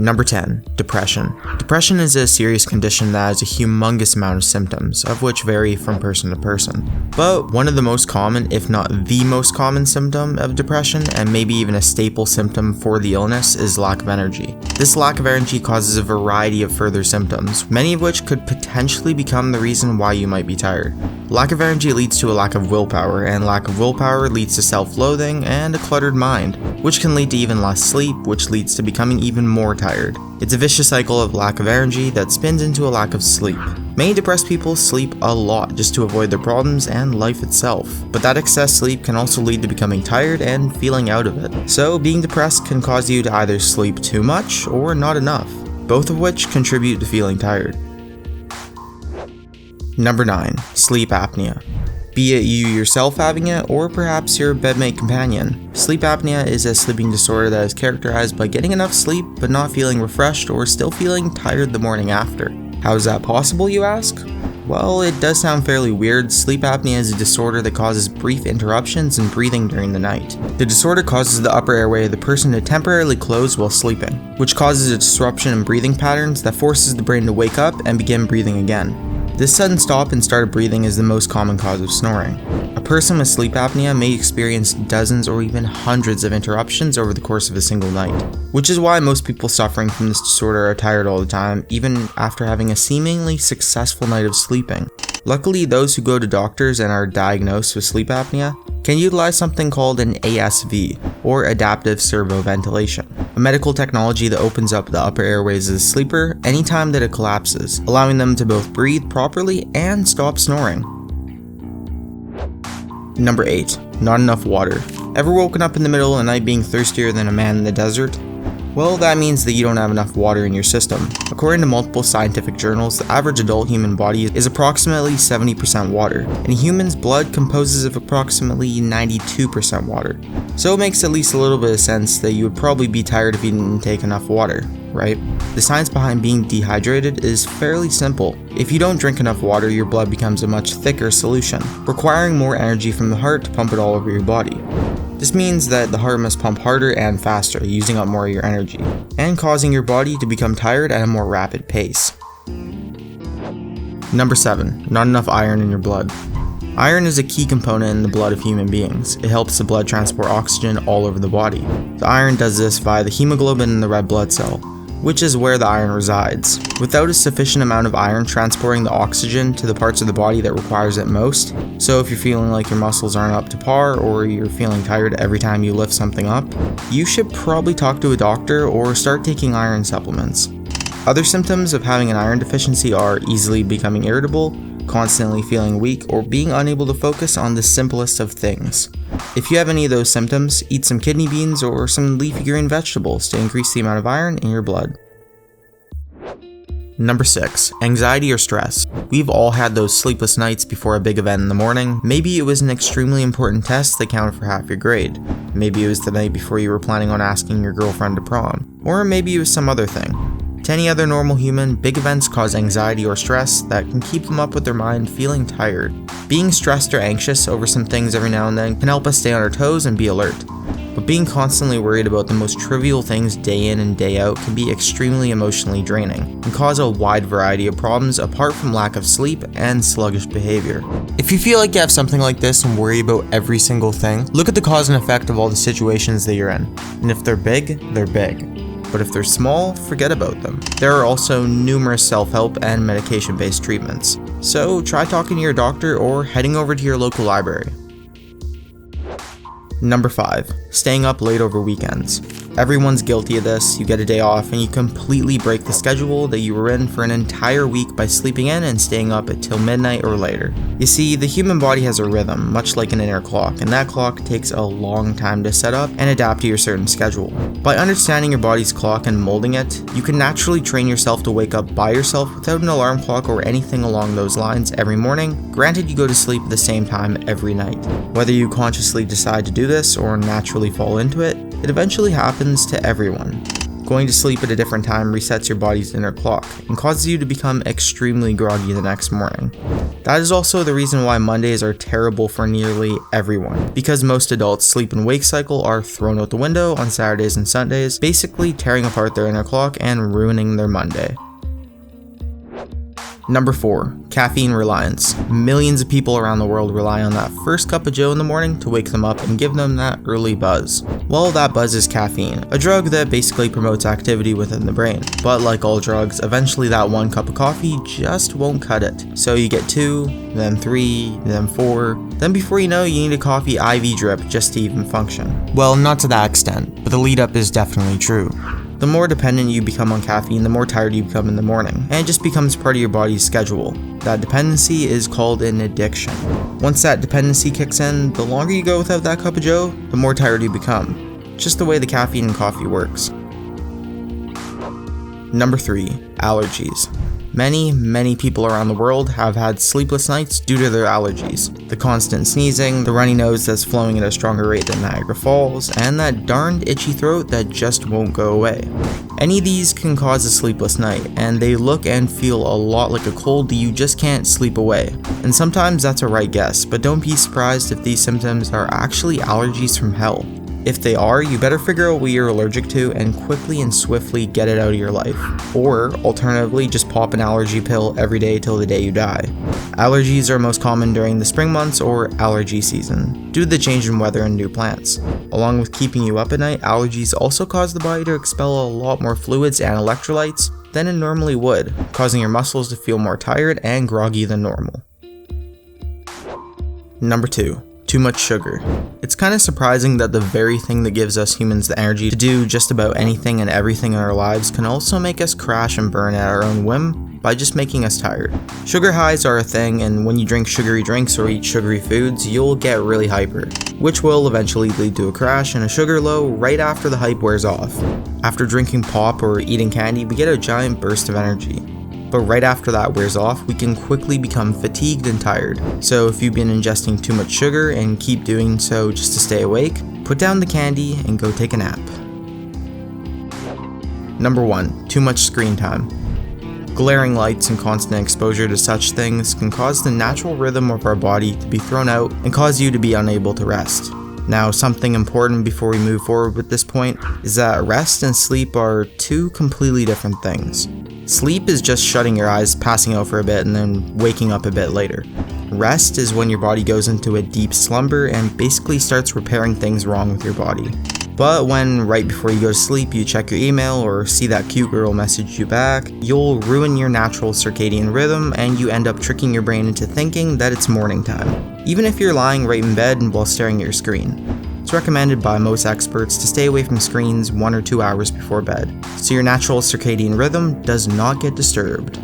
Number 10. Depression. Depression is a serious condition that has a humongous amount of symptoms, of which vary from person to person. But one of the most common, if not the most common symptom of depression, and maybe even a staple symptom for the illness, is lack of energy. This lack of energy causes a variety of further symptoms, many of which could potentially become the reason why you might be tired. Lack of energy leads to a lack of willpower, and lack of willpower leads to self-loathing and a cluttered mind, which can lead to even less sleep, which leads to becoming even more tired. It's a vicious cycle of lack of energy that spins into a lack of sleep. Many depressed people sleep a lot just to avoid their problems and life itself, but that excess sleep can also lead to becoming tired and feeling out of it. So being depressed can cause you to either sleep too much or not enough, both of which contribute to feeling tired. Number 9. Sleep apnea. Be it you yourself having it, or perhaps your bedmate companion. Sleep apnea is a sleeping disorder that is characterized by getting enough sleep but not feeling refreshed or still feeling tired the morning after. How is that possible, you ask? Well, it does sound fairly weird. Sleep apnea is a disorder that causes brief interruptions in breathing during the night. The disorder causes the upper airway of the person to temporarily close while sleeping, which causes a disruption in breathing patterns that forces the brain to wake up and begin breathing again. This sudden stop and start of breathing is the most common cause of snoring. A person with sleep apnea may experience dozens or even hundreds of interruptions over the course of a single night, which is why most people suffering from this disorder are tired all the time, even after having a seemingly successful night of sleeping. Luckily, those who go to doctors and are diagnosed with sleep apnea can utilize something called an ASV, or adaptive servoventilation, a medical technology that opens up the upper airways of the sleeper anytime that it collapses, allowing them to both breathe properly and stop snoring. Number 8. Not enough water. Ever woken up in the middle of the night being thirstier than a man in the desert? Well, that means that you don't have enough water in your system. According to multiple scientific journals, the average adult human body is approximately 70% water, and a human's blood composes of approximately 92% water. So it makes at least a little bit of sense that you would probably be tired if you didn't take enough water, right? The science behind being dehydrated is fairly simple. If you don't drink enough water, your blood becomes a much thicker solution, requiring more energy from the heart to pump it all over your body. This means that the heart must pump harder and faster, using up more of your energy, and causing your body to become tired at a more rapid pace. Number 7. Not enough iron in your blood. Iron is a key component in the blood of human beings. It helps the blood transport oxygen all over the body. The iron does this via the hemoglobin in the red blood cell, which is where the iron resides. Without a sufficient amount of iron transporting the oxygen to the parts of the body that requires it most, so if you're feeling like your muscles aren't up to par or you're feeling tired every time you lift something up, you should probably talk to a doctor or start taking iron supplements. Other symptoms of having an iron deficiency are easily becoming irritable, constantly feeling weak, or being unable to focus on the simplest of things. If you have any of those symptoms, eat some kidney beans or some leafy green vegetables to increase the amount of iron in your blood. Number 6. Anxiety or stress. We've all had those sleepless nights before a big event in the morning. Maybe it was an extremely important test that counted for half your grade. Maybe it was the night before you were planning on asking your girlfriend to prom. Or maybe it was some other thing. To any other normal human, big events cause anxiety or stress that can keep them up with their mind feeling tired. Being stressed or anxious over some things every now and then can help us stay on our toes and be alert. But being constantly worried about the most trivial things day in and day out can be extremely emotionally draining and cause a wide variety of problems apart from lack of sleep and sluggish behavior. If you feel like you have something like this and worry about every single thing, look at the cause and effect of all the situations that you're in. And if they're big, they're big. But if they're small, forget about them. There are also numerous self-help and medication-based treatments. So try talking to your doctor or heading over to your local library. Number 5. Staying up late over weekends. Everyone's guilty of this. You get a day off and you completely break the schedule that you were in for an entire week by sleeping in and staying up until midnight or later. You see, the human body has a rhythm, much like an inner clock, and that clock takes a long time to set up and adapt to your certain schedule. By understanding your body's clock and molding it, you can naturally train yourself to wake up by yourself without an alarm clock or anything along those lines every morning. Granted, you go to sleep at the same time every night. Whether you consciously decide to do this or naturally fall into it, it eventually happens to everyone. Going to sleep at a different time resets your body's inner clock and causes you to become extremely groggy the next morning. That is also the reason why Mondays are terrible for nearly everyone, because most adults' sleep and wake cycle are thrown out the window on Saturdays and Sundays, basically tearing apart their inner clock and ruining their Monday. Number 4. Caffeine Reliance. Millions of people around the world rely on that first cup of joe in the morning to wake them up and give them that early buzz. Well, that buzz is caffeine, a drug that basically promotes activity within the brain. But like all drugs, eventually that one cup of coffee just won't cut it. So you get 2, then 3, then 4, then before you know, you need a coffee IV drip just to even function. Well, not to that extent, but the lead up is definitely true. The more dependent you become on caffeine, the more tired you become in the morning, and it just becomes part of your body's schedule. That dependency is called an addiction. Once that dependency kicks in, the longer you go without that cup of joe, the more tired you become. Just the way the caffeine in coffee works. Number 3. Allergies. Many people around the world have had sleepless nights due to their allergies. The constant sneezing, the runny nose that's flowing at a stronger rate than Niagara Falls, and that darned itchy throat that just won't go away. Any of these can cause a sleepless night, and they look and feel a lot like a cold that you just can't sleep away. And sometimes that's a right guess, but don't be surprised if these symptoms are actually allergies from hell. If they are, you better figure out what you're allergic to and quickly and swiftly get it out of your life. Or, alternatively, just pop an allergy pill every day till the day you die. Allergies are most common during the spring months or allergy season, due to the change in weather and new plants. Along with keeping you up at night, allergies also cause the body to expel a lot more fluids and electrolytes than it normally would, causing your muscles to feel more tired and groggy than normal. Number 2. Too much sugar. It's kind of surprising that the very thing that gives us humans the energy to do just about anything and everything in our lives can also make us crash and burn at our own whim by just making us tired. Sugar highs are a thing, and when you drink sugary drinks or eat sugary foods, you'll get really hyper, which will eventually lead to a crash and a sugar low right after the hype wears off. After drinking pop or eating candy, we get a giant burst of energy. But right after that wears off, we can quickly become fatigued and tired. So if you've been ingesting too much sugar and keep doing so just to stay awake, put down the candy and go take a nap. Number 1. Too much screen time. Glaring lights and constant exposure to such things can cause the natural rhythm of our body to be thrown out and cause you to be unable to rest. Now, something important before we move forward with this point is that rest and sleep are two completely different things. Sleep is just shutting your eyes, passing out for a bit, and then waking up a bit later. Rest is when your body goes into a deep slumber and basically starts repairing things wrong with your body. But when right before you go to sleep you check your email or see that cute girl message you back, you'll ruin your natural circadian rhythm and you end up tricking your brain into thinking that it's morning time, even if you're lying right in bed and while staring at your screen. It's recommended by most experts to stay away from screens 1 or 2 hours before bed, so your natural circadian rhythm does not get disturbed.